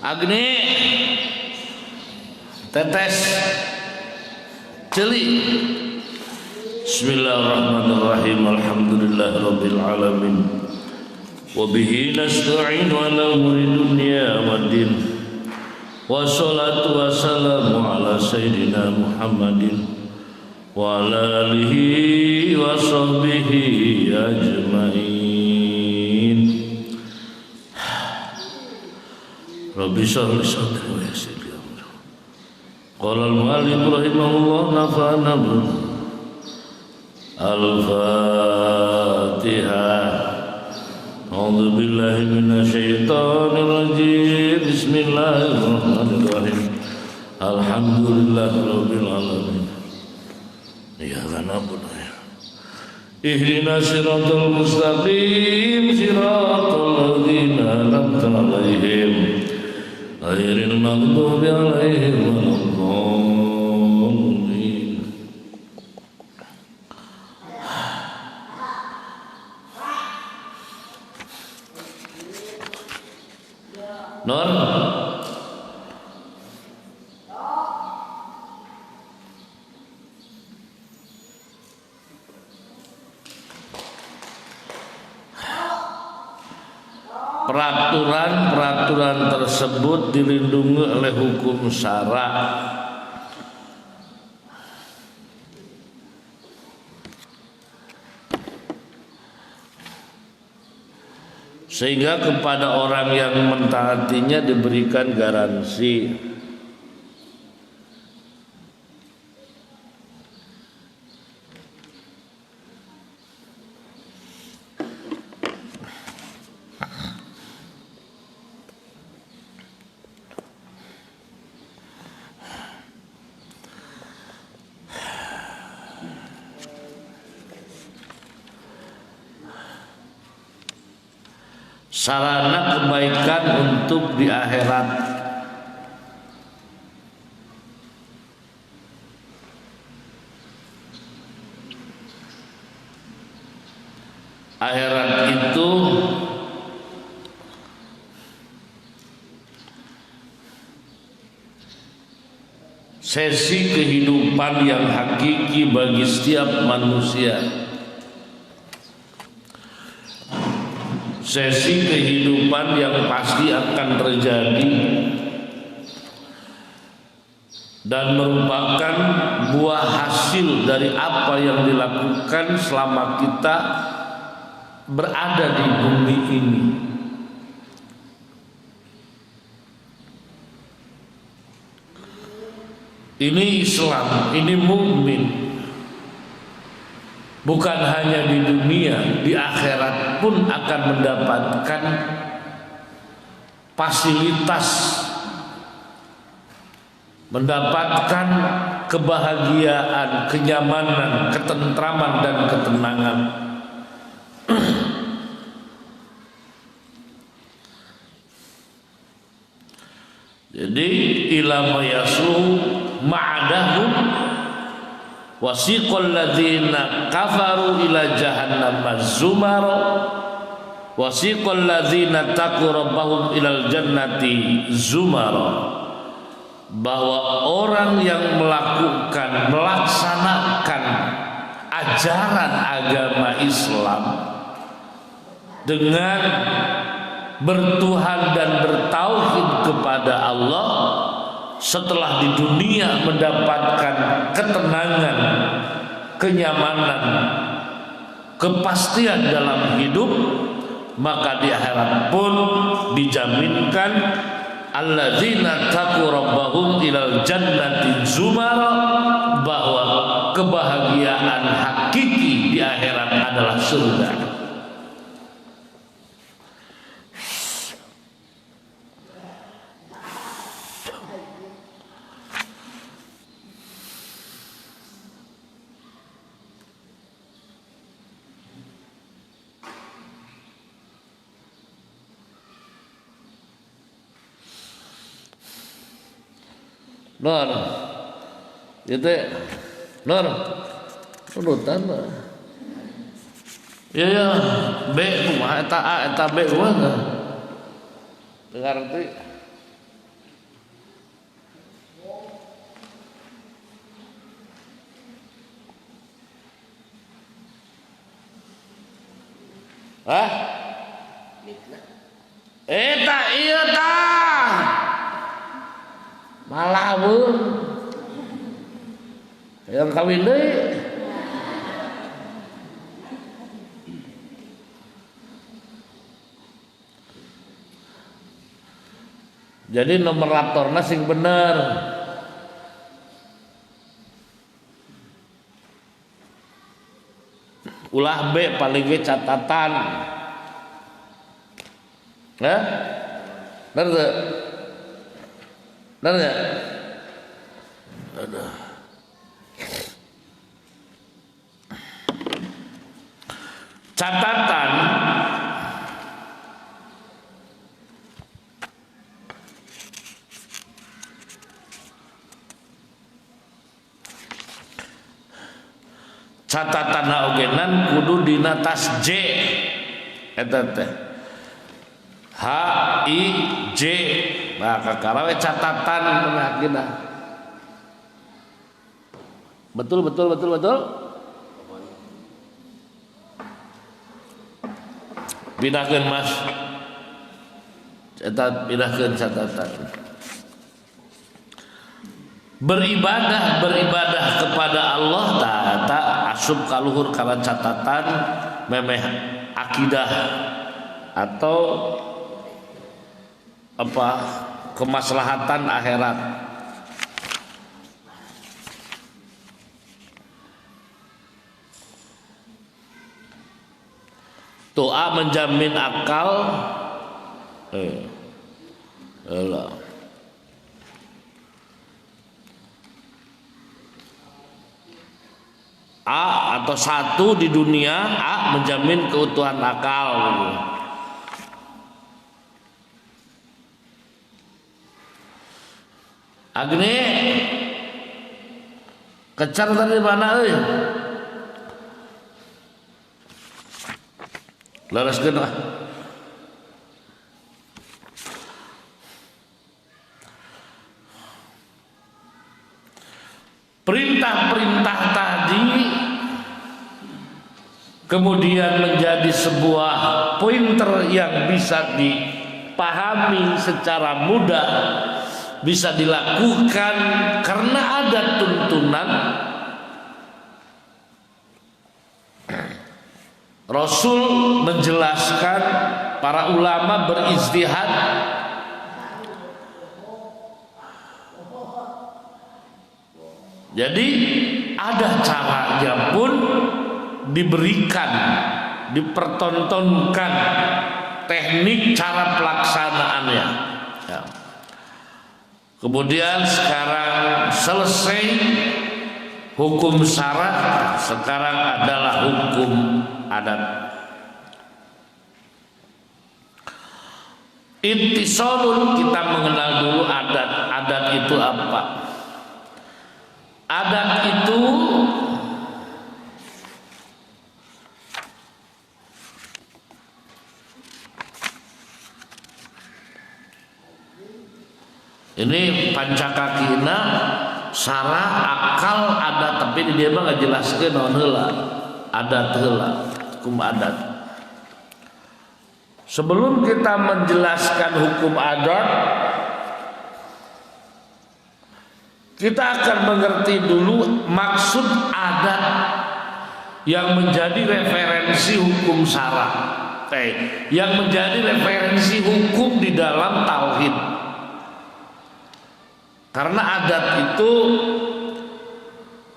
Agni tetes celi. Bismillahirrahmanirrahim. Alhamdulillahirabbil alamin. Wa bihi nasta'in ala umuri dunya waddin. Wassalatu wassalamu ala sayyidina Muhammadin wa ala alihi wa sahbihi ajmain. Rabbi shrah li sadri wa yassir li amri. Qala al-mu'allif rahimahullah nafa'ana bil Al-Fatihah. A'udzu billahi minasyaitonir rajim. Bismillahirrahmanirrahim. Alhamdulillahirabbil alamin. Iyyaka na'budu wa ihdinas siratal mustaqim siratal ladzina an'amta 'alaihim ghairil maghdubi 'alaihim waladdallin. Nur peraturan tersebut dilindungi oleh hukum syara. Sehingga kepada orang yang mentaatinya diberikan garansi. Sarana kebaikan untuk di akhirat. Akhirat itu sesi kehidupan yang hakiki bagi setiap manusia. Sesi kehidupan yang pasti akan terjadi dan merupakan buah hasil dari apa yang dilakukan selama kita berada di bumi ini. Ini Islam, ini mukmin. Bukan hanya di dunia, di akhirat pun akan mendapatkan fasilitas, mendapatkan kebahagiaan, kenyamanan, ketentraman dan ketenangan. Jadi ilama yaslu ma'adahum wasiqal ladzina kafaru ila jahannam zumara wasiqal ladzina taqu rabbahum ilal jannati zumara. Bahwa orang yang melaksanakan ajaran agama Islam dengan bertuhan dan bertauhid kepada Allah, setelah di dunia mendapatkan ketenangan, kenyamanan, kepastian dalam hidup, maka di akhirat pun dijaminkan alladzina taqu rabbahum ilal jannati zumara, bahwa kebahagiaan hakiki di akhirat adalah surga. Nur, itu Nur, urutan lah. Ya, B kumaha eta A eta B kumaha. Dengar teh. Hah? Eta iya tah. Malah beuh. Yang kawin deui. Jadi nomeratorna sing bener. Ulah B paling ge catatan. Ya? Bener tuh? Bener gak? Aduh. Catatan catatan ogenan kudu dina tas J eta teh H I J nah kakarawe catatan menakina betul pindahkeun Mas eta pindahkeun catatan beribadah kepada Allah tak asup kaluhur kana catatan memeh akidah atau apa kemaslahatan akhirat. Doa menjamin akal A atau satu di dunia A menjamin keutuhan akal. Agne kecar tadi mana euy? Laraskeun ah. Perintah-perintah tadi kemudian menjadi sebuah pointer yang bisa dipahami secara mudah, bisa dilakukan karena ada tuntunan Rasul menjelaskan, para ulama berijtihad. Jadi ada caranya pun diberikan, dipertontonkan teknik cara pelaksanaannya. Ya. Kemudian sekarang selesai hukum syara, sekarang adalah hukum adat. Ittisalun, kita mengenal dulu adat. Adat itu apa? Adat itu ini pancakakina sarah akal adat, tapi di dia mah ngajelaskeun naon heula adat heula hukum adat. Sebelum kita menjelaskan hukum adat, kita akan mengerti dulu maksud adat yang menjadi referensi hukum syara, yang menjadi referensi hukum di dalam tauhid. Karena adat itu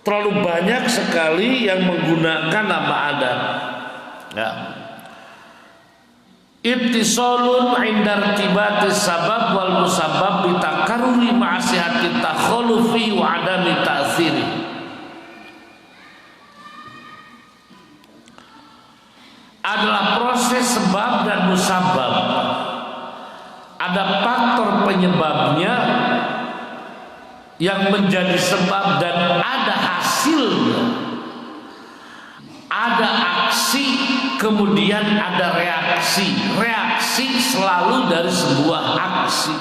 terlalu banyak sekali yang menggunakan nama adat. Ya. Ittisalun indar tibatis sabab wal musabbab bitakarruri ma'asihati takholufi wa adami ta'thiri. Adalah proses sebab dan musabbab. Ada faktor penyebabnya yang menjadi sebab dan ada hasilnya. Ada aksi, kemudian ada reaksi. Reaksi selalu dari sebuah aksi.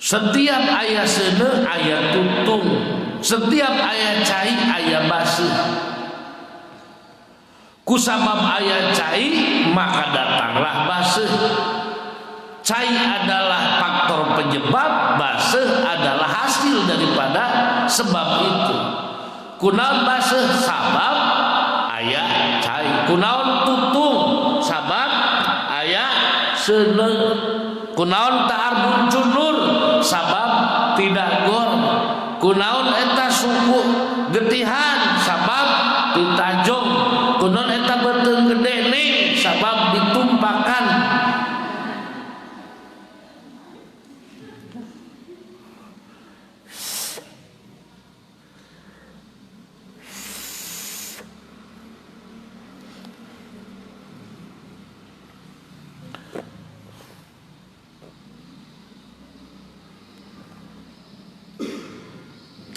Setiap aya seuneu aya tutung, setiap aya cai aya baseuh. Kusabab aya cai maka datanglah baseuh. Cai adalah faktor penyebab, baseuh adalah hasil daripada sebab itu. Kunaon baseuh? Sabab aya cai. Kunaon tutung? Sabab aya seuneu. Kunaon ta'arbun cunur? Sabab tidak gor. Kunaon eta suku getihan? Sabab ditajong. Kunaon eta beuteung gede ning? Sabab ditumpakan.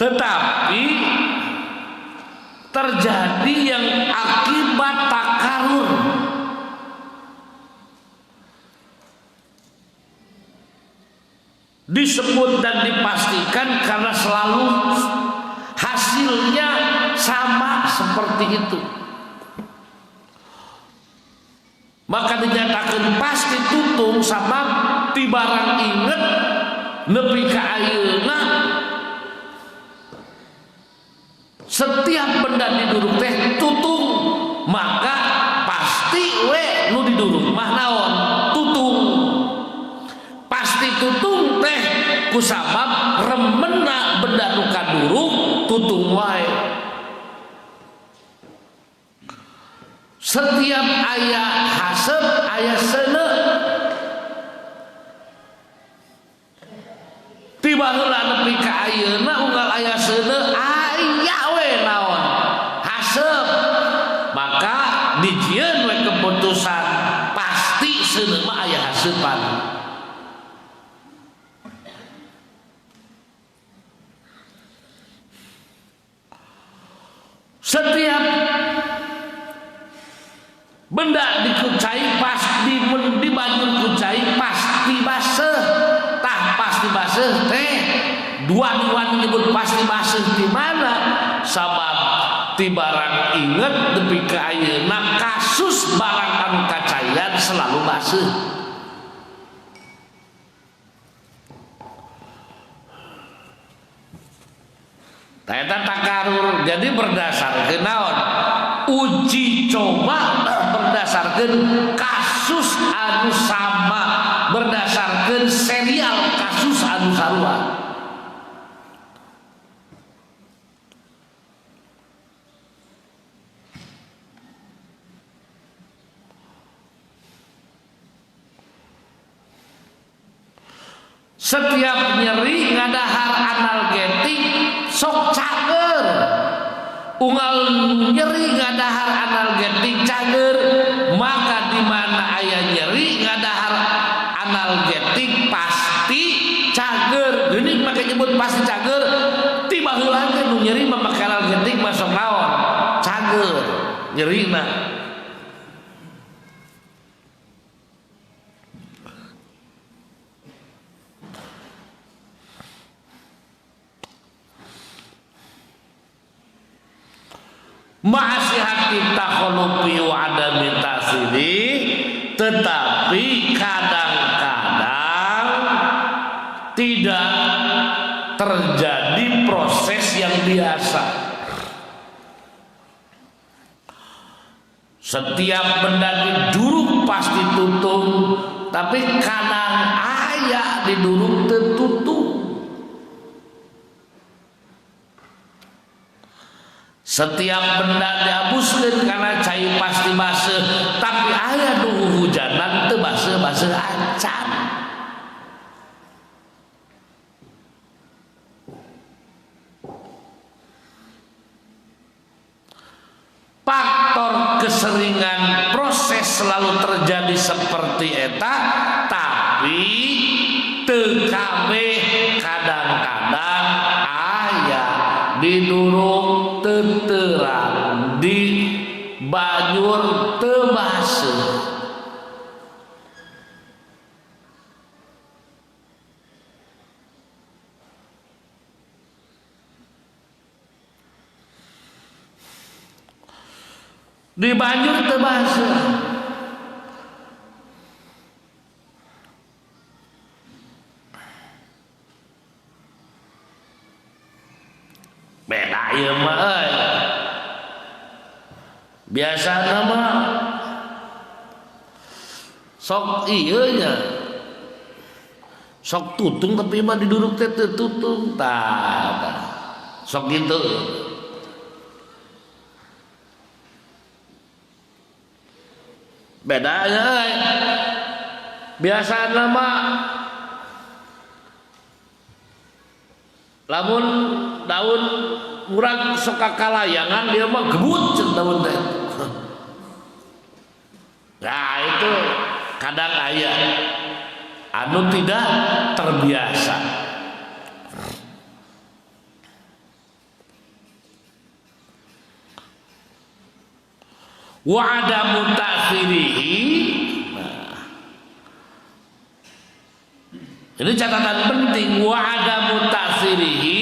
Tetapi terjadi yang akibat takarur. Disebut dan dipastikan karena selalu hasilnya sama seperti itu. Maka dinyatakan pasti tutung sama ti barang inget nepi ka ayeuna. Setiap benda diduruk teh tutung, maka pasti we nu diduruk mah naon? Tutung. Pasti tutung teh kusabab remenna benda nu kaduruk tutung wae. Setiap aya haseup aya seuneu. Tiba heula nepi ka ayeuna unggal aya seuneu aya we naon haseup, maka dijieun we keputusan pasti seuneu mah aya haseupan. Setiap benda dikucai pasti dibanyun kucai pasti baseuh. Tah pasti baseuh teh dua-dua menyebut pasti baseuh di mana? Sabab ti barang inget nepi ka ayeuna kasus barang anu kacayan selalu baseuh. Eta takarur jadi berdasarkeun naon? Uji coba berdasarkan kasus anu sama, berdasarkan serial kasus anu sarua. Setiap nyeri ngadahar analgetik sok cager. Unggal nyeri ngadahar analgetik cager, maka di mana aya nyeri ngadahar analgetik pasti cager. Geuning make nyebut pasti cager. Tiba heula teh nu nyeri memakai analgetik masuk naon? Cager. Nyerina. Ma'asihati takholufi wa adami tasiri, tetapi kadang-kadang tidak terjadi proses yang biasa. Setiap benda diduruk pasti tutung, tapi kadang aya diduruk teu tutung. Setiap benda dihabuskeun karena cai pasti baseuh, tapi aya nu hujanan teu baseuh-baseuh acan. Faktor keseringan proses selalu terjadi seperti eta, tapi teu kabeh kadang-kadang aya diduruk teteran di banjur teu baseuh. di banjur teu baseuh. Beda ieu mah euy. Biasana mah sok ieu nya. Sok tutung tapi mah diduduk teh teu tutung tah. Sok gitu. Bedanya euy. Biasana mah lamun daun murag sok kakalayangan dia mah gebut ceuk daun teh. Nah itu kadang aya anu tidak terbiasa. Wa adamu ta'khirihi. Nah, ini catatan penting. Wa adamu ta'khirihi,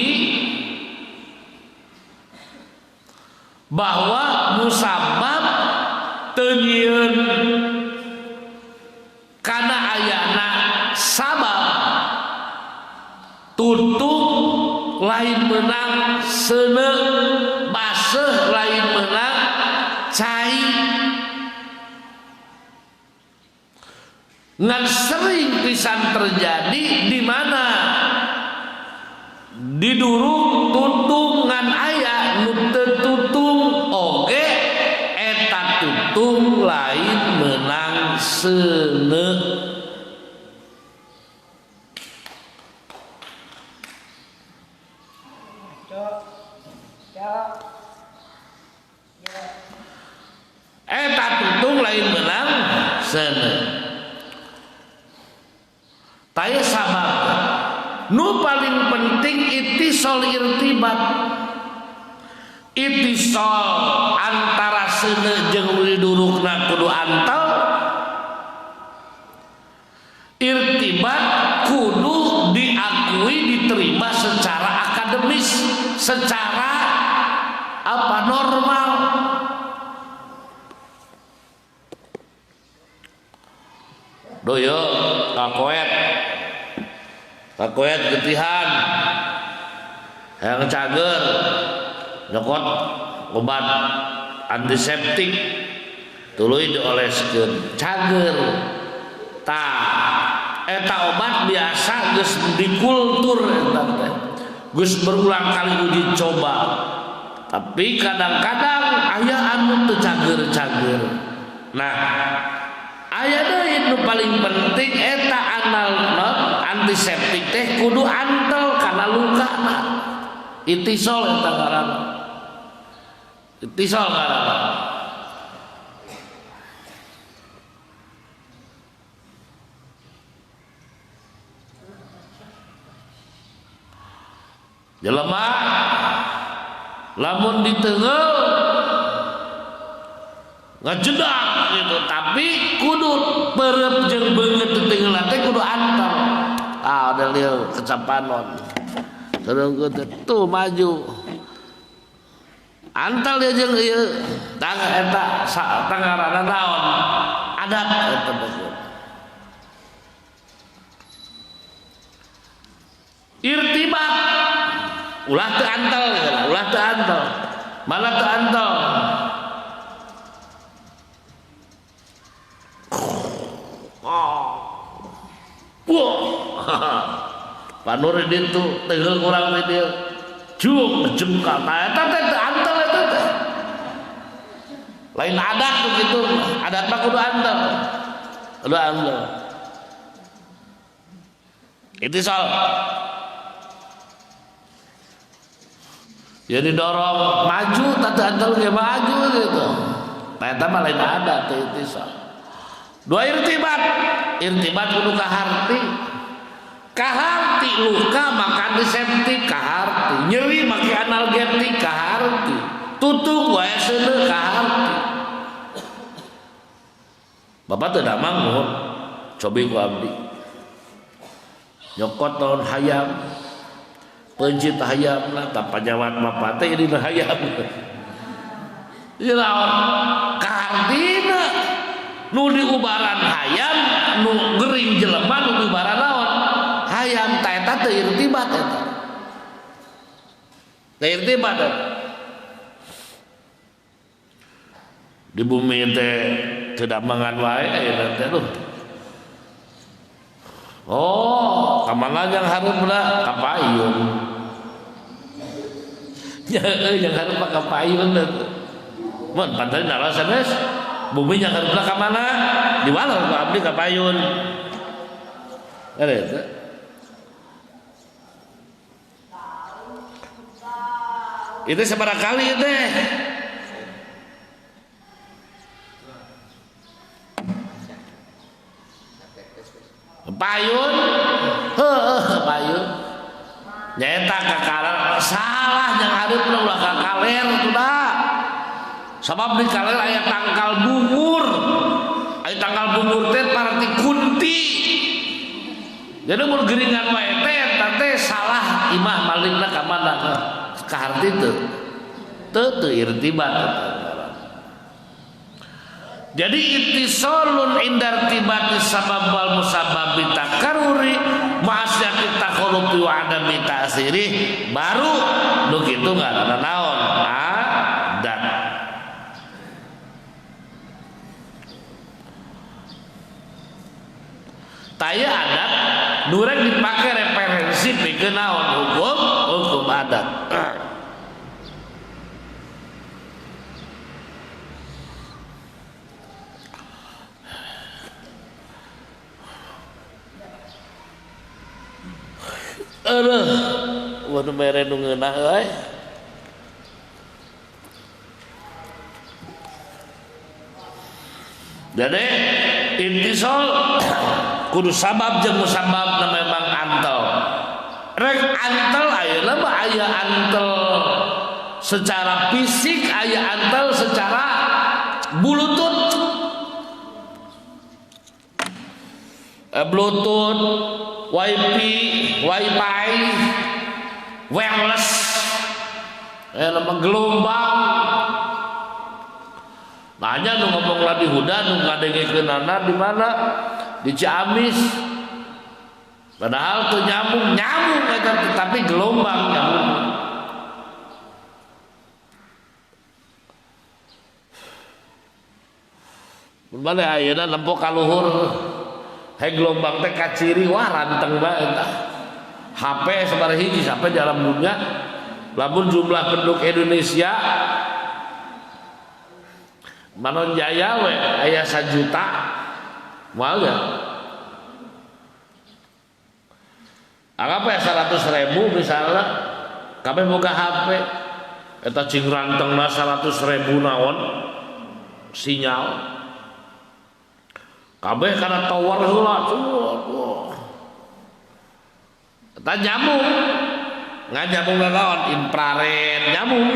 bahwa musabbab teu nyieun kana ayana sabab tutung lain menang seuneu, baseuh lain menang cai. Ngan sering pisan terjadi di mana diduruk tutung ngan aya nu teu tutung oge eta tutung lain menang seuneu. Eta tutung lain menang seuneu. Taya sabab nu paling penting ittisal irtibat. Ittisal antara seuneu jeung didurukna kudu antal. Irtibat kudu diakui, diterima secara akademis, secara apa normal. Doyo kakoet getihan yang cager nyokot obat antiseptik tuluy dioleskeun cager tah eta obat biasa geus dikultur eta teh geus berulang kali uji coba, tapi kadang-kadang aya anu teu cager-cager. Nah aya deui nu paling penting eta antiseptik teh kudu antel kana lukana. Ittisal eta ngaranna. Ittisal ngaranna. Jelema lamun diteungel ngajedak gitu, tapi kudu perep jeung beungeut teuteungel teh kudu antel. Ah ada lieu kecapanon. Sareng tuh maju. Antel dia jeung ieu. Tang eta tangarana naon? Adat eta begitu. Irtibat ulah teu antel, ulah teu antel. Malah teu antel. Panur ditu teugel urang teh dieu jung jengkal eta teh teu antel eta teh lain adat begitu. Adat mah kudu antel, kudu antel. Ittisal jadi dorong maju teu antel ge maju gitu. Nah eta mah lain adat teh ittisal. Dua irtibat kudu kaharti. Kaharti luka maka antiseptik kaharti, nyeri make analgetik kaharti, tutung wae seuneu kaharti. Bapak teu damang nuhun cobi ku abdi. Nyokot naon hayam. Pencit hayamna tah panyawat mah teh dina hayam. Ieu naon? artina nu diubaran hayam nu gering jelema nu diubaran naon hayam ta eta teu irtibat eta teu irtibat di bumi teh tidak mangan wae ayeuna teh tuh oh kamana yang hareupeuna ka payun yang hareup ka payun mun pantai nala sanes bumi yang hareup ka mana di walor ku abdi ka payun eta itu sabaraha kali teh payun payun nyaeta kakaler salah yang hareup ulah kakaler tuh sabab di kaler aya tangkal bungur aya tangkal bungur teh parati kunti jadi mun geuringan wae teh teh salah imah malikna ka mana ka harti teu irtibat jadi ittisalun indar tibati sabab wal musabbabi takaruri ma'asyati takhalufi wa adami ta'siri baru nu kitu ngaranna naon adat taya adat nurek dipake referensi pikeun naon hukum adat waduh mere nu ngeunah euy jadi intisal kudu sabab jeung musabab na memang antel rek antel ayeuna mah aya antel secara fisik aya antel secara bluetooth bluetooth wifi wireless nama gelombang nanya nu ngomong lah di Huda nu ngadengekeunana di mana di Ciamis padahal tuh nyambung eta tapi gelombang nyambung mun bade ayeuna nempo ka luhur he gelombang teh kaciri wah ranteng bae entah HP sabaraha hiji sampai dalam dunia lamun jumlah penduduk Indonesia Manon Jaya we aya 1 juta moal ya anggap ya 100.000 misalnya kabeh boga HP eta cing rantengna 100.000 naon sinyal kabeh kana tower heula eta nyambung nganyambung kawan infrared nyambung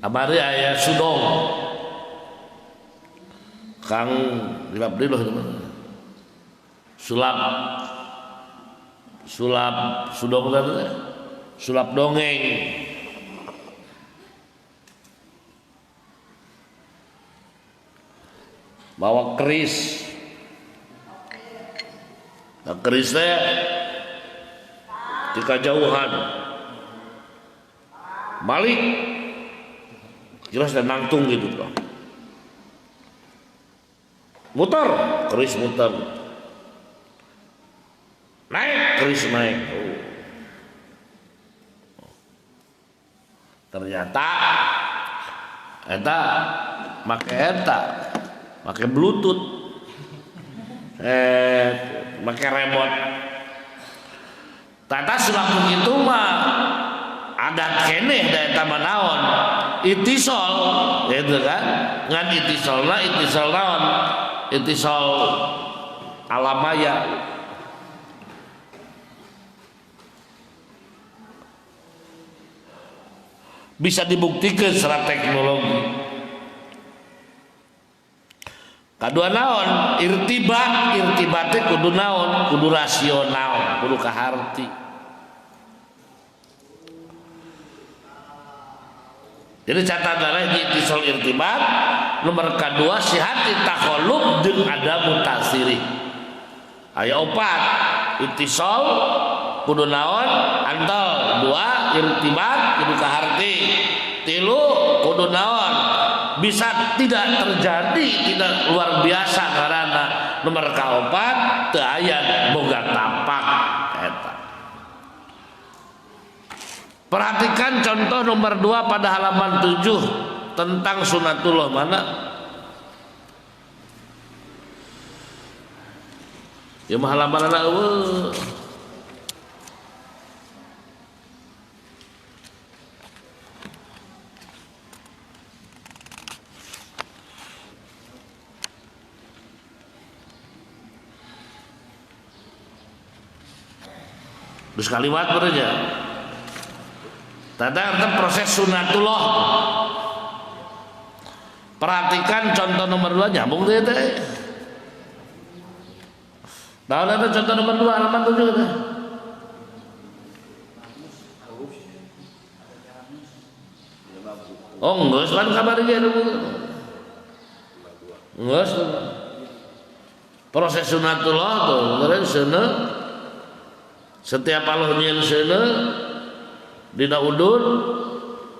abari aya sudong kang dilap di loh sulap sudong teh sulap dongeng bawa keris nah kerisnya di kejauhan balik jelas dan nangtung gitu kan muter keris muter naik keris naik ternyata eta make bluetooth make remote tata selaku itu mah adat keneh da eta mah naon itisol gitu kan ngan itisol naon itisol alamaya bisa dibuktikan secara teknologi. Kadua naon irtibatnya kudu naon kudu rasional kudu kaharti Jadi catatan itisol irtibat. Nomor kedua sihati takolub jeung ada mutasiri. Aya 4 itisol kudu naon antal, 2 irtibat kudu kaharti, 3 kudu naon bisa tidak terjadi tidak luar biasa karena nomor kaopat teu aya boga tapak eta. Perhatikan contoh nomor 2 pada halaman 7 tentang sunatullah mana? Ya halaman anak terus kalimat berenya tentang proses sunatullah. Perhatikan contoh nomor 2 nyambung deh teh. Tahu ada contoh nomor 2 halaman 7 teh. Oh enggak, kan kabar dia dulu. Enggak, proses sunatullah tuh, keren sana. Setiap Allah nyen sana dina udun,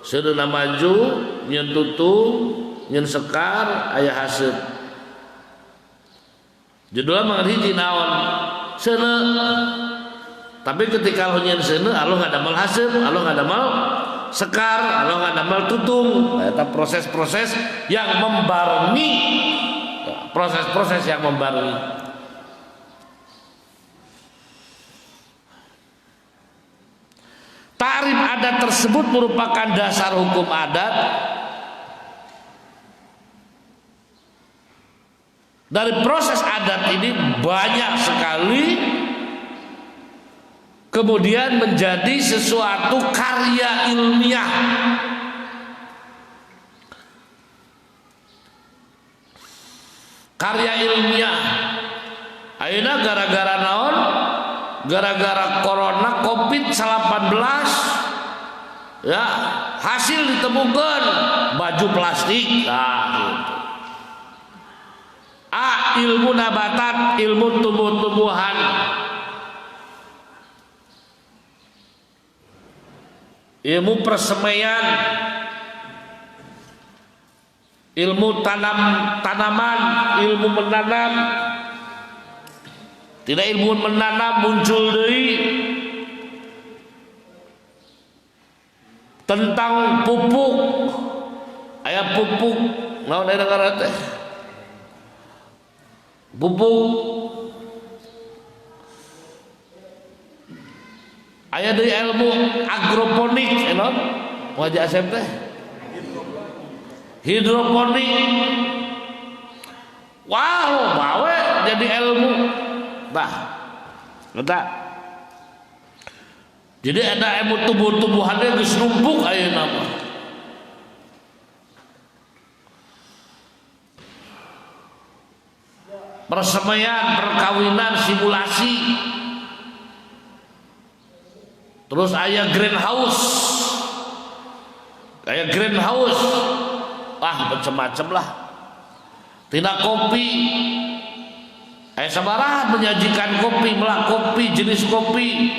sana maju, nyen tutung, nyen sekar, ayah hasud. Judulnya menghiji naon sana. Tapi ketika Allah nyen sana, Allah nggak damal hasud, Allah nggak damal sekar, Allah nggak damal tutung. Itu proses-proses yang membarengi, proses-proses yang membarengi. Ta'rif adat tersebut merupakan dasar hukum adat. Dari proses adat ini banyak sekali kemudian menjadi sesuatu karya ilmiah. Karya ilmiah. Ayeuna gara-gara naon? Gara-gara corona COVID-19 ya hasil ditemukan baju plastik. Nah, gitu. Ilmu nabatat, ilmu tumbuh-tumbuhan, ilmu persemaian, ilmu tanaman, ilmu menanam. Tidak ilmu menanam muncul deui tentang pupuk. Aya pupuk naon aya negara teh? Pupuk. Aya deui ilmu agroponik naon? Wajah asep teh. Hidroponik. Wow, bawe jadi ilmu. Bah, letak. Jadi ada ilmu tumbuh-tumbuhannya geus numpuk ayeuna mah. Persemaian, perkawinan, simulasi. Terus aya greenhouse. Aya greenhouse. Wah, macam-macam lah. Tidak kopi. Sabaraha menyajikan kopi, melak kopi, jenis kopi,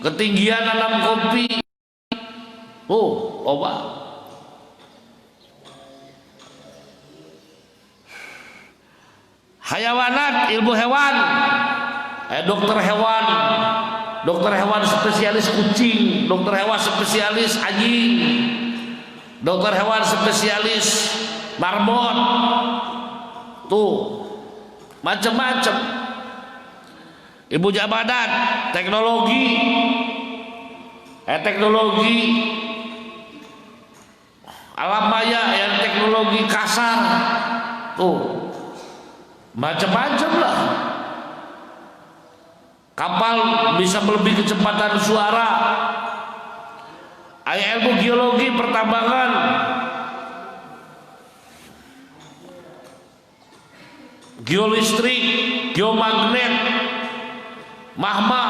ketinggian nanam kopi. Oh, oba. Hayawanat, ilmu hewan. Dokter hewan spesialis kucing, dokter hewan spesialis anjing, dokter hewan spesialis marmot. Tuh macam-macam. Ibu jabadan, teknologi, alam maya yang teknologi kasar, tuh macam-macam lah. Kapal bisa melebihi kecepatan suara. Aya ilmu geologi, pertambangan, geolistrik, geomagnet, magma.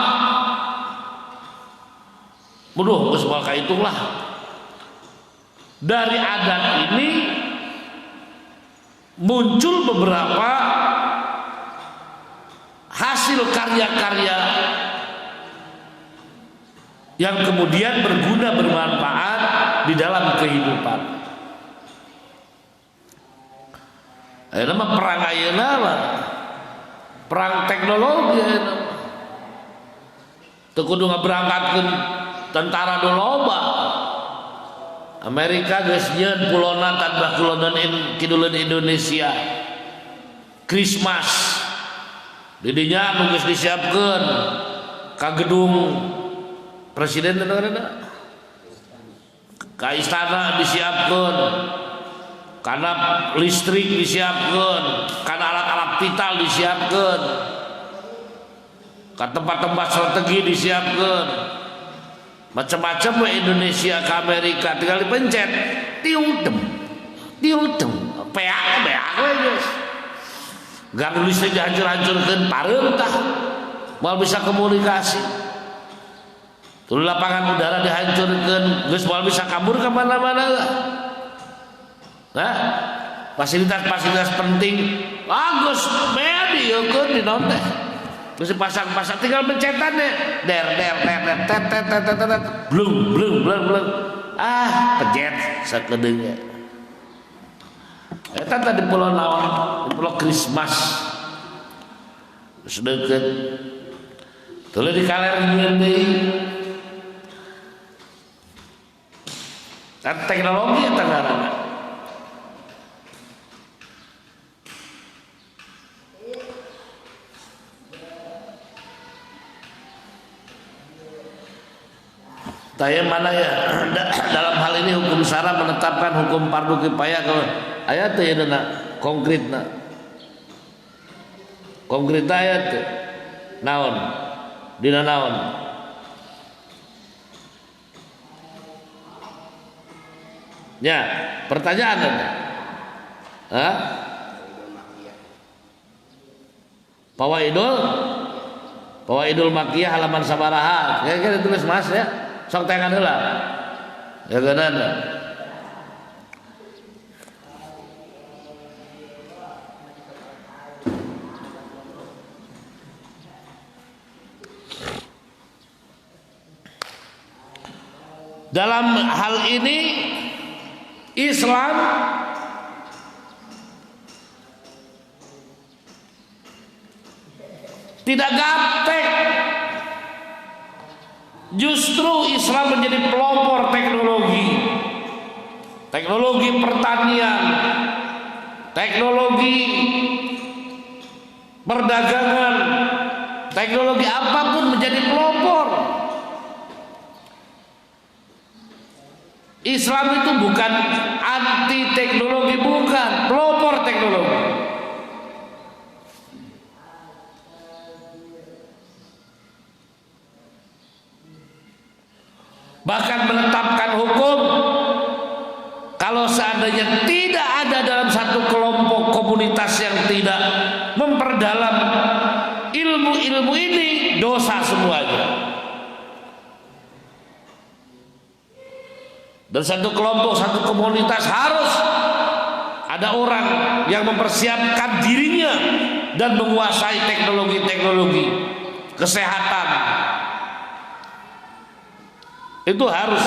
Muduh geus moal ka itulah. dari adat ini muncul beberapa hasil karya-karya yang kemudian berguna bermanfaat di dalam kehidupan. Ayeuna mah perang ayeuna mah perang teknologi ayeuna. Teu kudu ngaberangkatkeun tentara nu loba. Amerika geus nyieun pulona tanpa kulonan kiduleun Indonesia. Christmas di dinya nu geus disiapkeun ka gedung presiden negara, ka istana disiapkeun, karena listrik disiapkeun, karena alat-alat vital disiapkeun, ka tempat-tempat strategi disiapkeun, macam-macam we Indonesia ke Amerika tinggal dipencet, tiudem, peak we geus, gardu listrik dihancur-hancurkeun, pareum tah, moal bisa komunikasi. Tuh lapangan udara dihancurkan, geus moal bisa kabur ke mana-mana. Nah, fasilitas-fasilitas penting bagus, bea dieukeun di naon teh. Geus dipasang-pasang tinggal pencetan deh. Der blung. Ah, pejet sakedeungnya. Eta tadi pulau naon? Di pulau Christmas. Geus deukeut. Tuluy dikaler nyieun deui. Dan teknologi eta ngaranna. Taya mana ya dalam hal ini hukum syara menetapkan hukum fardu kifayah kalau ayat teh dana konkretna. Konkret ayat teh naon? Dina naon? Ya, pertanyaan ada. Hah? Pawaidul Makkiyah halaman sabaraha. Kayaknya ditulis Mas ya. Sok tangan heula. Ya geunana. Dalam hal ini Islam tidak gaptek. Justru Islam menjadi pelopor teknologi pertanian, teknologi perdagangan, teknologi apapun menjadi pelopor. Islam itu bukan anti teknologi, bukan, pelopor teknologi. Bahkan menetapkan hukum kalau seandainya tidak ada dalam satu kelompok komunitas yang tidak memperdalam ilmu-ilmu ini, dosa semuanya. Dan satu kelompok, satu komunitas harus ada orang yang mempersiapkan dirinya dan menguasai teknologi-teknologi kesehatan. Itu harus.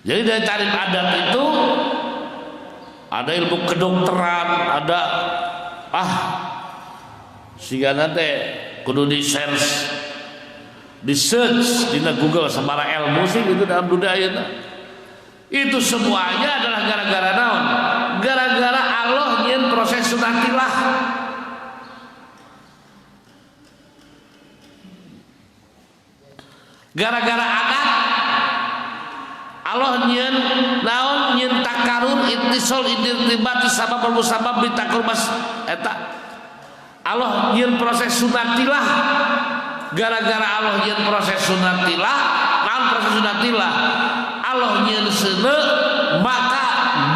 Jadi dari tarif adat itu ada ilmu kedokteran, ada sehingga nanti kudu di search di Google sembarang ilmu sih itu dalam budaya itu semuanya adalah gara-gara naon? Gara-gara Allah nyin proses sunatilah. Gara-gara adat Allah nyin naon nyin takarur ittisal indirtibat sabab musabab bitakur mas eta Allah nyin proses sunatilah. Gara-gara Allah nyin proses sunatilah, naon proses sunatilah? Allah nyieun seuneu maka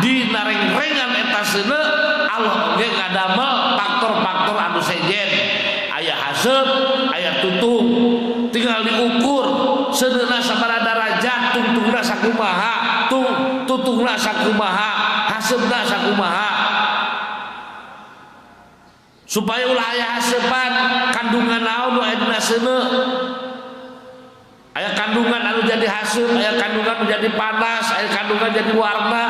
di nareng-rengan eta seuneu Allah oge ngadamel faktor-faktor anu sejen aya haseup aya tutung tinggal diukur seuneuna sabaraha derajat tungtungna sakumaha tutungna sakumaha haseupna sakumaha supaya ulah aya haseupan kandungan naon nu aya dina seuneu aya kandungan anu jadi haseup aya kandungan menjadi panas aya kandungan jadi warna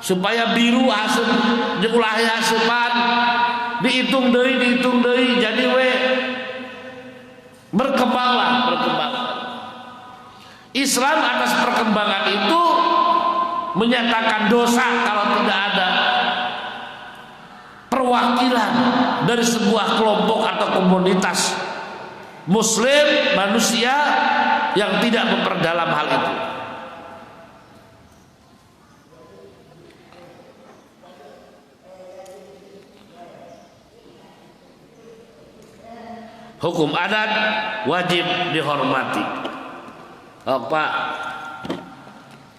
supaya biru haseup jeung ulah aya haseupan dihitung deui jadi we berkembang. Islam atas perkembangan itu menyatakan dosa kalau tidak ada perwakilan dari sebuah kelompok atau komunitas muslim manusia yang tidak memperdalam hal itu. Hukum adat wajib dihormati. Oh, Pak,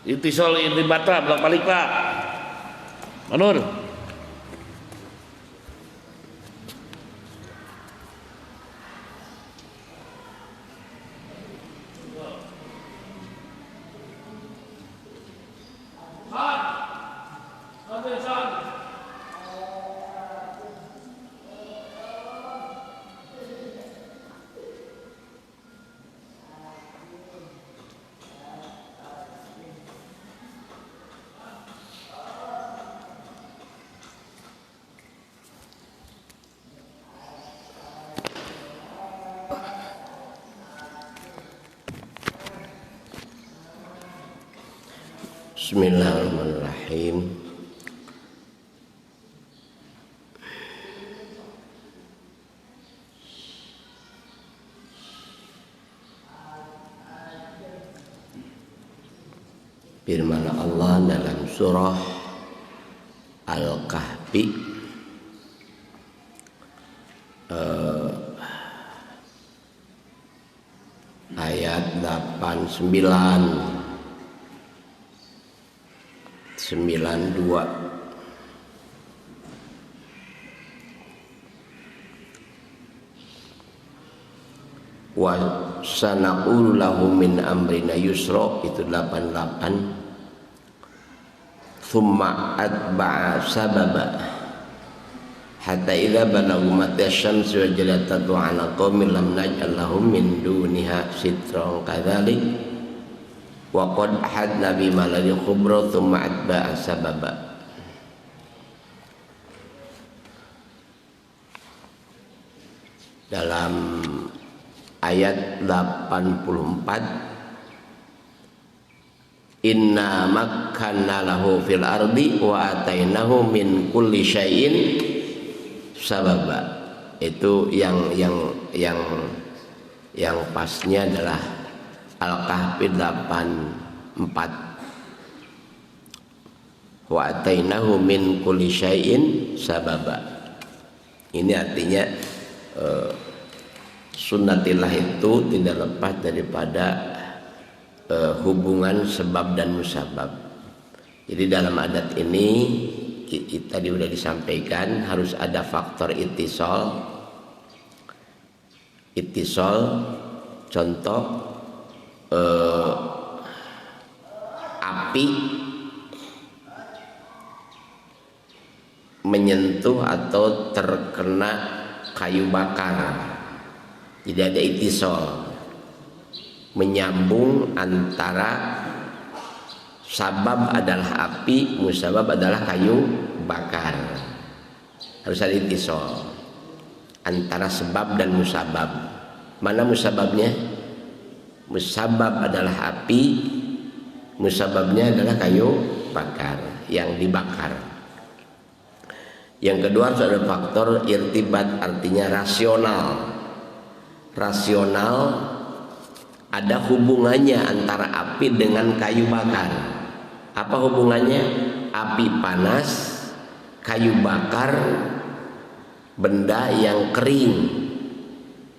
itisol ini bata balik Pak. Manur. Bismillahirrahmanirrahim. Firman Allah dalam surah Al-Kahfi ayat 89 92 wa sanaqulu lahu min amrina yusra itu 88 thumma atba'a sababa hatta idza balagha matya syamsi wa jalatatu ala qaumin lam naj'al lahum min duniha sitran kadzalik wa qad hadna bima ladhi khubra thumma atba'a sababa. Dalam ayat 84 inna makkanna lahu fil ardi wa atainahu min kulli syai'in sababa. Itu yang pasnya adalah Al-Kahfi 84 wa atainahu min kulli syai'in sababa. Ini artinya sunnatillah itu tidak lepas daripada hubungan sebab dan musabab. Jadi dalam adat ini tadi sudah disampaikan harus ada faktor ittisal. Contoh api menyentuh atau terkena kayu bakar, jadi ada ittisal menyambung antara sabab adalah api, musabab adalah kayu bakar. Harus ada ittisal antara sebab dan musabab. Mana musababnya? Musabab adalah api, musababnya adalah kayu bakar yang dibakar. Yang kedua harus ada faktor irtibat, artinya rasional ada hubungannya antara api dengan kayu bakar. Apa hubungannya? Api panas, kayu bakar benda yang kering,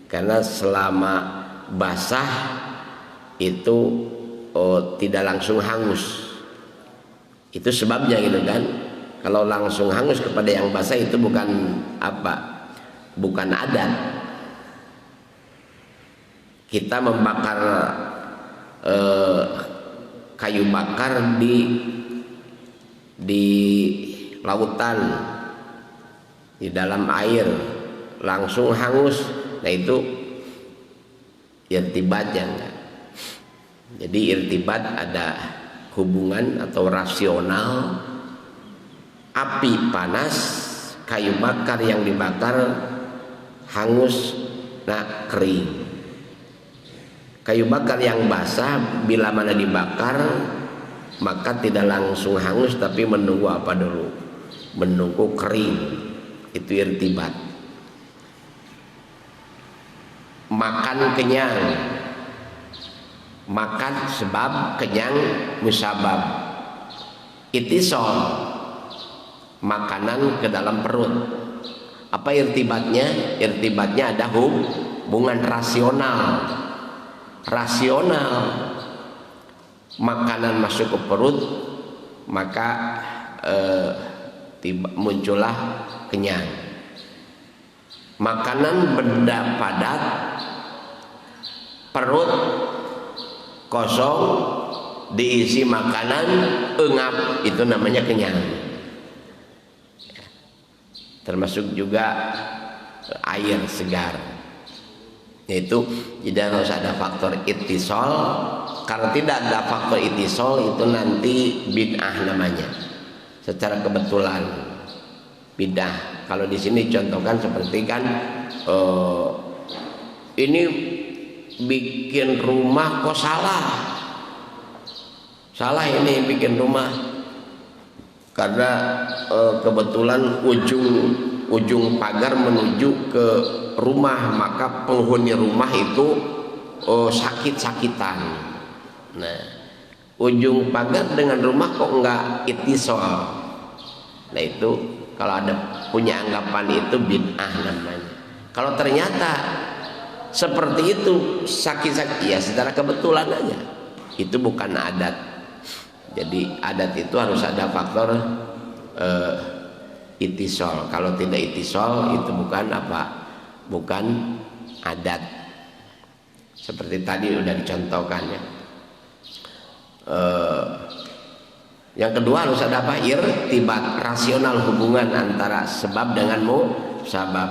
karena selama basah itu tidak langsung hangus. Itu sebabnya gitu kan. Kalau langsung hangus kepada yang basah itu bukan apa? Bukan adat. Kita membakar kayu bakar di lautan, di dalam air langsung hangus, nah itu irtibatnya. Jadi irtibat ada hubungan atau rasional. Api panas, kayu bakar yang dibakar hangus, nah kering. Kayu bakar yang basah bila mana dibakar maka tidak langsung hangus tapi menunggu apa dulu? Menunggu kering. Itu irtibat. Makan kenyang. Makan sebab, kenyang musabab. Itisol, makanan ke dalam perut. Apa irtibatnya? Irtibatnya ada hubungan rasional. Rasional, makanan masuk ke perut maka muncullah kenyang. Makanan benda padat, perut kosong diisi makanan engap, itu namanya kenyang. Termasuk juga air segar. Yaitu tidak harus ada faktor itisol. Karena tidak ada faktor itisol itu nanti bid'ah namanya. Secara kebetulan bid'ah. Kalau di sini contohkan seperti kan ini bikin rumah kok salah. Salah ini bikin rumah karena kebetulan ujung pagar menuju ke rumah, maka penghuni rumah itu sakit-sakitan. Nah, ujung pagar dengan rumah kok enggak itisol. Nah itu kalau ada punya anggapan itu bid'ah namanya. Kalau ternyata seperti itu sakit-sakit ya secara kebetulan aja. Itu bukan adat. Jadi adat itu harus ada faktor itisol. Kalau tidak itisol itu bukan apa? Bukan adat. Seperti tadi udah dicontohkan ya. Yang kedua harus ada apa? Irtibat, rasional, hubungan antara sebab dengan musabab.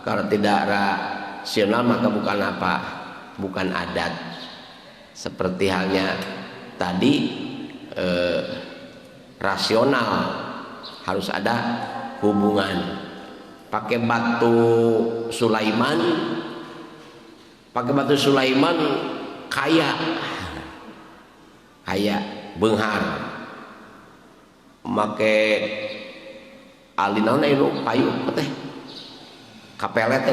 Kalau tidak rasional maka bukan apa? Bukan adat. Seperti halnya tadi rasional harus ada hubungan. Pakai batu Sulaiman kaya benghar. Make alinaun itu kayu teh kapelet teh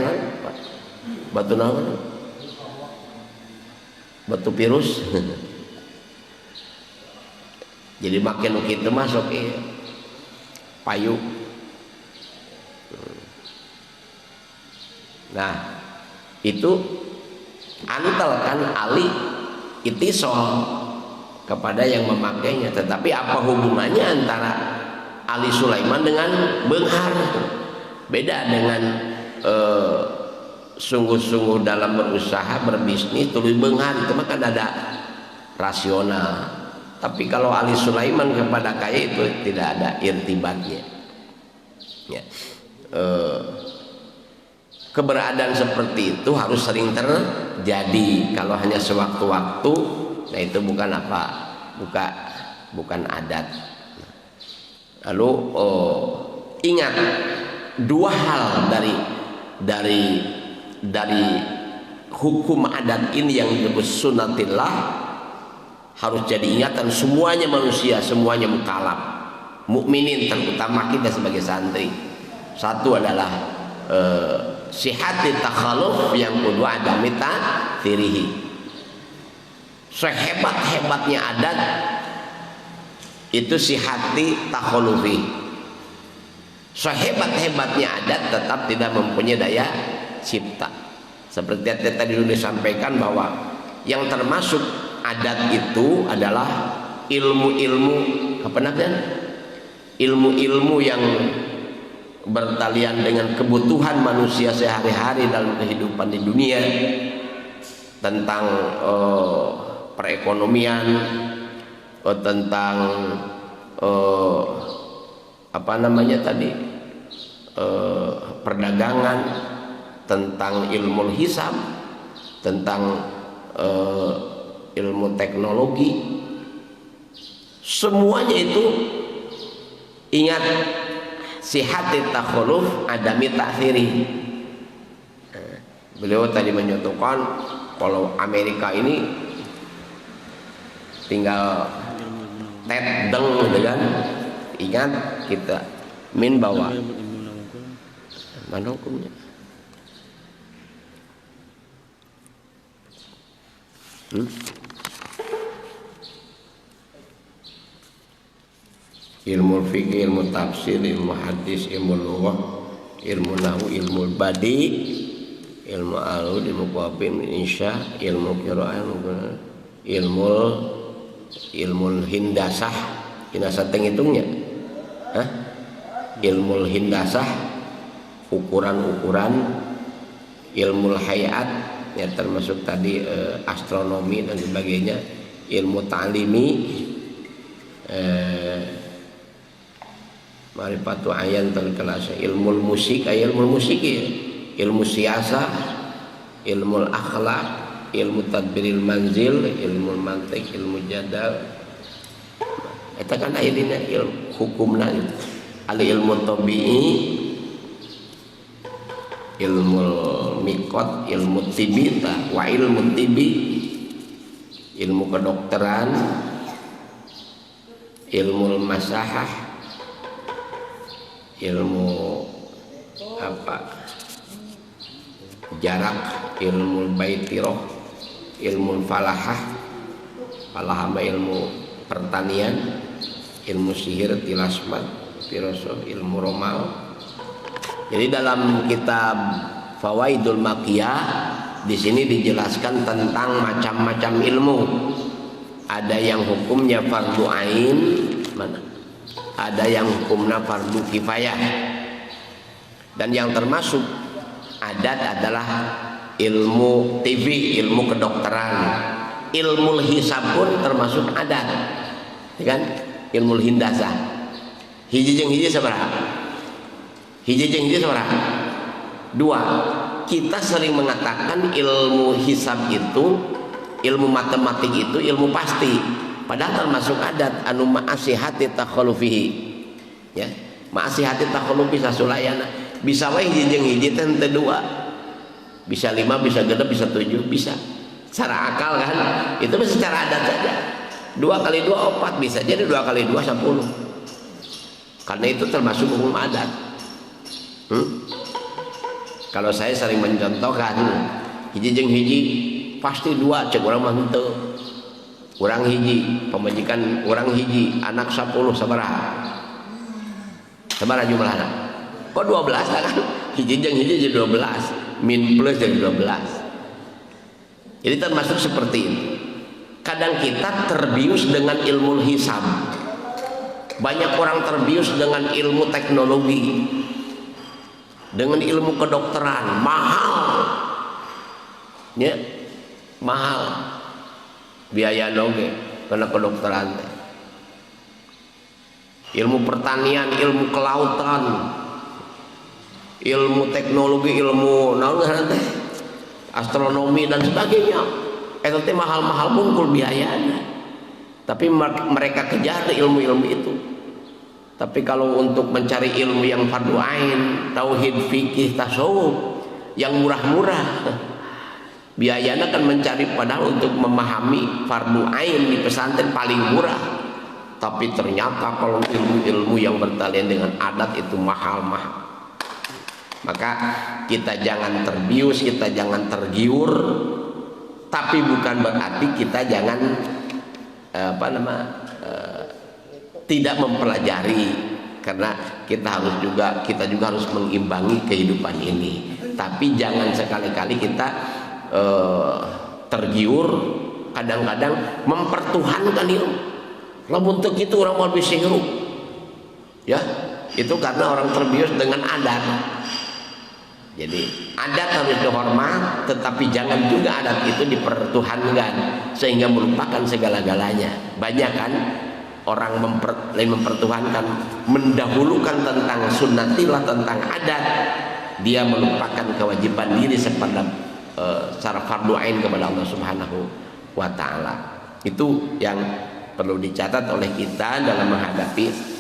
batu naon? Batu pirus. Jadi makin kitu masuk payu. Nah, itu antel kan alih itisol kepada yang memakainya. Tetapi apa hubungannya antara Ali Sulaiman dengan benghar? Beda dengan sungguh-sungguh dalam berusaha berbisnis tuluy benghar, itu mah kan ada rasional. Tapi kalau Ali Sulaiman kepada kaya itu tidak ada irtibatnya. Ya. Keberadaan seperti itu harus sering terjadi. Kalau hanya sewaktu-waktu, nah itu bukan apa? Bukan adat. Lalu ingat dua hal dari hukum adat ini yang disebut sunnatillah harus jadi ingatan semuanya manusia, semuanya mukallaf, mukminin terutama kita sebagai santri. Satu adalah sihati takhalluf, yang kedua adami ta'thirihi. Sehebat-hebatnya adat itu sihati takhallufi. Sehebat-hebatnya adat tetap tidak mempunyai daya cipta. Seperti tadi sudah disampaikan bahwa yang termasuk adat itu adalah ilmu-ilmu apa namanya? Ilmu-ilmu yang bertalian dengan kebutuhan manusia sehari-hari dalam kehidupan di dunia, tentang perekonomian, tentang apa namanya tadi, perdagangan, tentang ilmu hisab, tentang ilmu teknologi, semuanya itu ingat sihati takhuluf adami ta'thiri. Beliau tadi menyontohkan kalau Amerika ini tinggal deng gitu kan. Ingat kita min bawa mana hukumnya? Ilmu fikih, ilmu tafsir, ilmu hadis, ilmu lughah, ilmu nahwu, ilmu badi, ilmu alud, ilmu qawaid, insya, ilmu qiraah, ilmu hindasah, hindasah tenghitungnya, ilmu hindasah, ukuran-ukuran, ilmu hayat, ya termasuk tadi astronomi dan sebagainya, ilmu ta'limi, marifatu ayan terkelas, ilmu musik, ilmu musik ya, ilmu siasah, ilmu akhlak, ilmu tadbiril manzil, ilmu mantik, ilmu jadal. Eta kan aya dina ilmu hukumna itu. Al ilmu tabi'i, ilmu mikot, ilmu tibita, wa ilmu tibi, ilmu kedokteran, ilmu masahah, ilmu apa jarak, ilmu baitiroh, ilmu falahah, falahah ilmu pertanian, ilmu sihir, tilasmat, filosof, ilmu romal. Jadi dalam kitab Fawaidul Maqiyah di sini dijelaskan tentang macam-macam ilmu. Ada yang hukumnya fardu ain, mana? Ada yang hukumnya fardu kifayah. Dan yang termasuk adat adalah ilmu TV, ilmu kedokteran. Ilmu hisab pun termasuk adat, ya kan? Ilmu hindasah. Hiji jeung hiji sabaraha? Hiji jeung hiji sabaraha? Dua. Kita sering mengatakan ilmu hisab itu, ilmu matematik itu ilmu pasti. Padahal termasuk adat anu ma'asihati takhalufihi. Ya, ma'asihati takhalufi sasulayana. Bisa wae hiji jeung hiji teh henteu dua. Bisa 5, bisa 6, bisa 7, bisa. Secara akal kan, itu secara adat saja. 2 kali 2 4, bisa jadi 2 kali 2 10. Karena itu termasuk hukum adat. Kalau saya sering mencontohkan hiji jeung hiji pasti 2, cek urang mah henteu. Urang hiji, pemajikan urang hiji, anak 10 sabaraha? Sabaraha jumlahna? Kok 12 kan? Hiji jeung hiji jadi 12, min plus jadi 12. Jadi termasuk seperti itu. Kadang kita terbius dengan ilmu hisab. Banyak orang terbius dengan ilmu teknologi, dengan ilmu kedokteran, mahal. Ya, mahal. Biaya noge karena kedokteran. Ilmu pertanian, ilmu kelautan, ilmu teknologi, ilmu naon teh, astronomi dan sebagainya. Itu teh mahal-mahal bungkul biayanya. Tapi mereka kejar ilmu-ilmu itu. Tapi kalau untuk mencari ilmu yang fardu ain, tauhid, fikih, tasawuf yang murah-murah, biayanya kan mencari padahal untuk memahami fardu ain di pesantren paling murah. Tapi ternyata kalau ilmu-ilmu yang bertalian dengan adat itu mahal-mahal. Maka kita jangan terbius, kita jangan tergiur. Tapi bukan berarti kita jangan tidak mempelajari, karena kita juga harus mengimbangi kehidupan ini. Tapi jangan sekali-kali kita tergiur kadang-kadang mempertuhankan ilmu. Lamun teu kitu urang mau bisa hirup. Ya, itu karena orang terbius dengan adat. Jadi adat harus dihormat, tetapi jangan juga adat itu dipertuhankan sehingga melupakan segala-galanya. Banyak kan orang mempertuhankan, mendahulukan tentang sunnatilah, tentang adat, dia melupakan kewajiban diri secara fardu ain kepada Allah Subhanahu wa taala. Itu yang perlu dicatat oleh kita dalam menghadapi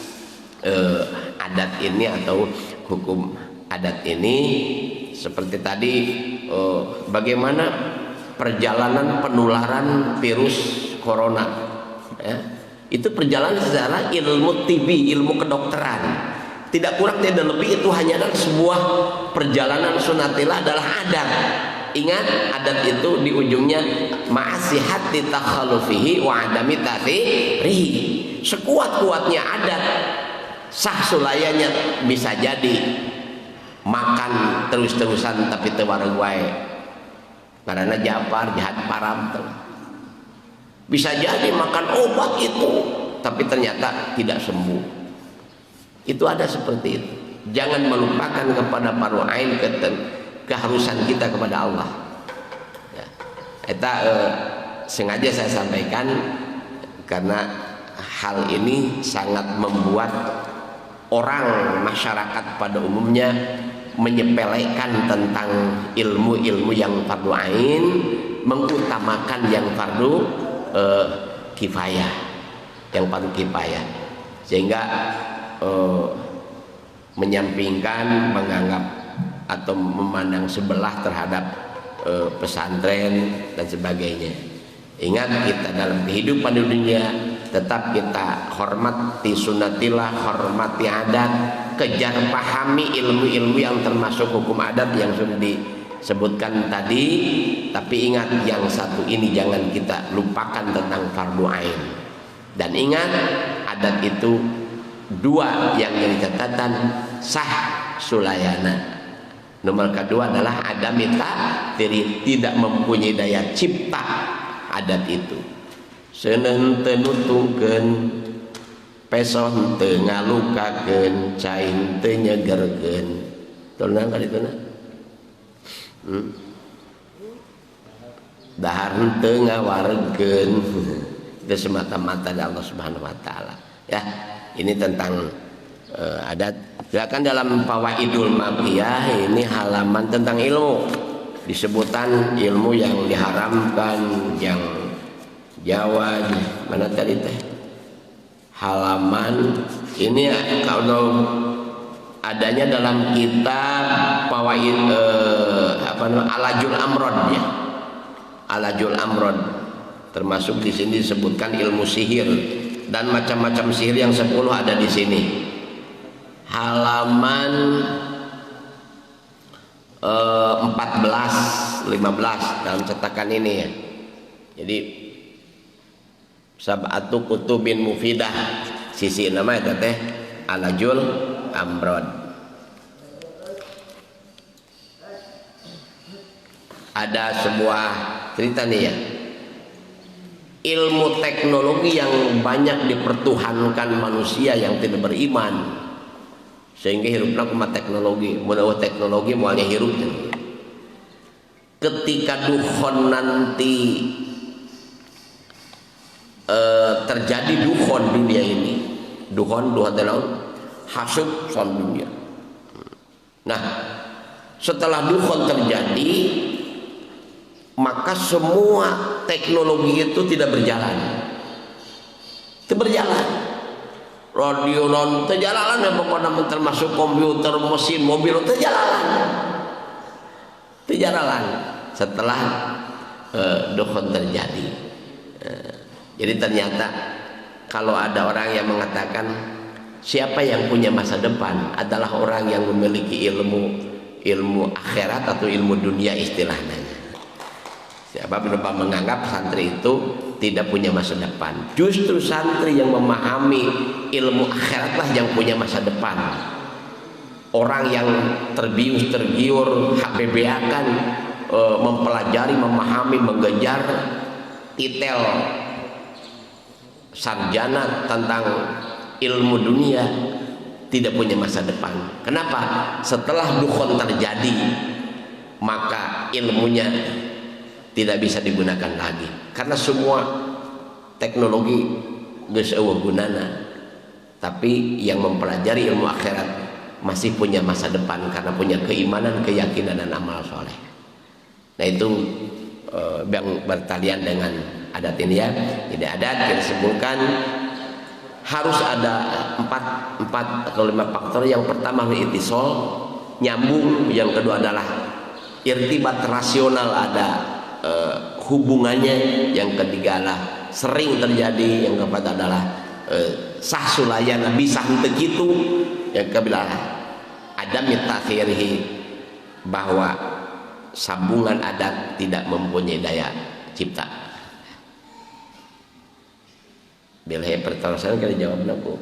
adat ini atau hukum adat ini. Seperti tadi bagaimana perjalanan penularan virus corona ya, itu perjalanan secara ilmu tibi, ilmu kedokteran, tidak kurang tidak lebih. Itu hanya sebuah perjalanan sunnatillah adalah adat. Ingat, adat itu di ujungnya ma'asihati takhalufihi wa adami ta'thirihi. Sekuat-kuatnya adat, sah sulayanya bisa jadi makan terus-terusan tapi teu wareg wae. Karena Jafar jahat param tuh. Bisa jadi makan obat itu tapi ternyata tidak sembuh. Itu ada seperti itu. Jangan melupakan kepada fardu ain, keharusan kita kepada Allah. Ya. Eta sengaja saya sampaikan karena hal ini sangat membuat orang masyarakat pada umumnya menyepelekan tentang ilmu-ilmu yang fardu ain, mengutamakan yang fardu kifayah, sehingga menyampingkan, menganggap atau memandang sebelah terhadap pesantren dan sebagainya. Ingat, kita dalam kehidupan dunia tetap kita hormati sunnatillah, hormati adat, kejar pahami ilmu-ilmu yang termasuk hukum adat yang sudah disebutkan tadi. Tapi ingat, yang satu ini jangan kita lupakan tentang fardu ain. Dan ingat, adat itu dua yang jadi catatan, sah sulayana. Nomor kedua adalah adamita, tidak mempunyai daya cipta adat itu. Seuneu teu nutungkeun, peson teu ngalukakeun, cain teu nyegerkeun. Tolong ka dituna. Dahar teu ngawaregkeun. Itu semata-mata dari Allah Subhanahu wa taala. Ya, ini tentang adat. Silakan dalam Fawaidul Maqiyah ini halaman tentang ilmu. Disebutkan ilmu yang diharamkan, yang Jawa, mana tadi teh? Halaman ini kalau adanya dalam kitab Fawaid Alajul Amrod ya. Alajul Amrod termasuk di sini disebutkan ilmu sihir dan macam-macam sihir yang 10 ada di sini. Halaman 14, 15 dalam cetakan ini ya. Jadi sab'atu kutubin mufidah, sisi nama itu teh Alajul Amrod. Ada sebuah cerita nih ya, ilmu teknologi yang banyak dipertuhankan manusia yang tidak beriman, sehingga hirupna kumaha teknologi, mudah teknologi moalnya hirup. Ketika dukhon nanti terjadi dukhon dunia ini, dukhon adalah hasud son dunia. Nah, setelah dukhon terjadi, maka semua teknologi itu tidak berjalan. Itu berjalan. Radio non terjalan ya, pokoknya termasuk komputer, mesin, mobil terjalan. Terjalan setelah dukhon terjadi. Jadi ternyata kalau ada orang yang mengatakan siapa yang punya masa depan adalah orang yang memiliki ilmu akhirat atau ilmu dunia istilahnya. Siapa berupa menganggap santri itu tidak punya masa depan. Justru santri yang memahami ilmu akhiratlah yang punya masa depan. Orang yang tergiur HPB akan mempelajari, memahami, mengejar titel sarjana tentang ilmu dunia tidak punya masa depan. Kenapa? Setelah dukhon terjadi, maka ilmunya tidak bisa digunakan lagi, karena semua teknologi geus eueuh gunana. Tapi yang mempelajari ilmu akhirat masih punya masa depan karena punya keimanan, keyakinan dan amal soleh. Nah itu yang bertalian dengan adat ini ya. Jadi adat kita sebutkan harus ada 4 atau 5 faktor. Yang pertama itisol, nyambung. Yang kedua adalah irtibat rasional, ada hubungannya. Yang ketiga adalah sering terjadi. Yang keempat adalah sah sulayana bisa henteu kitu. Yang kedua ada mitakhirihi, bahwa sambungan adat tidak mempunyai daya cipta. Bila pertanyaan kali jawabna ku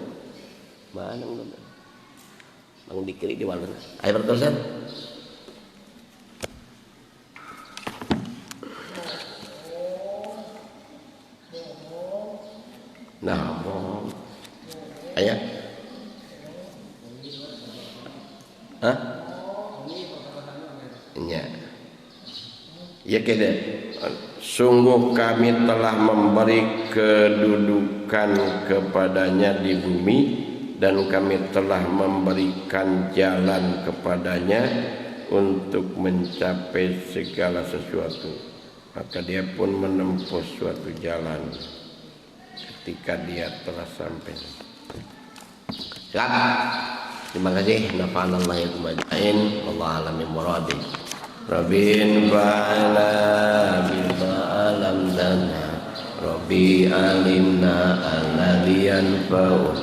mana Bang dikiri di waluna. Ayo pertanyaan. Nah, ayo. Hah? Iya. Ya kede. Sungguh kami telah memberi kedudukan kepadanya di bumi, dan kami telah memberikan jalan kepadanya untuk mencapai segala sesuatu. Maka dia pun menempuh suatu jalan ketika dia telah sampai. Siap. Terima kasih. Nafa'anallahu wa ajma'in. Wallahu a'lam bishawab. Rabbin fa'ala bima alamdana, Rabbi alimna alladhi yanfa'u,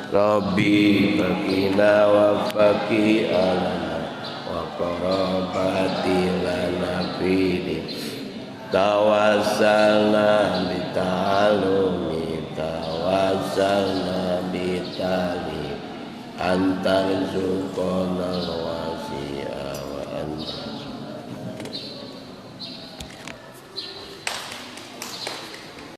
Rabbi fakina wa faki alana, wa qarabati lana fidi, tawassalna bita'alumi, tawassalna bita'ali, antar suqonal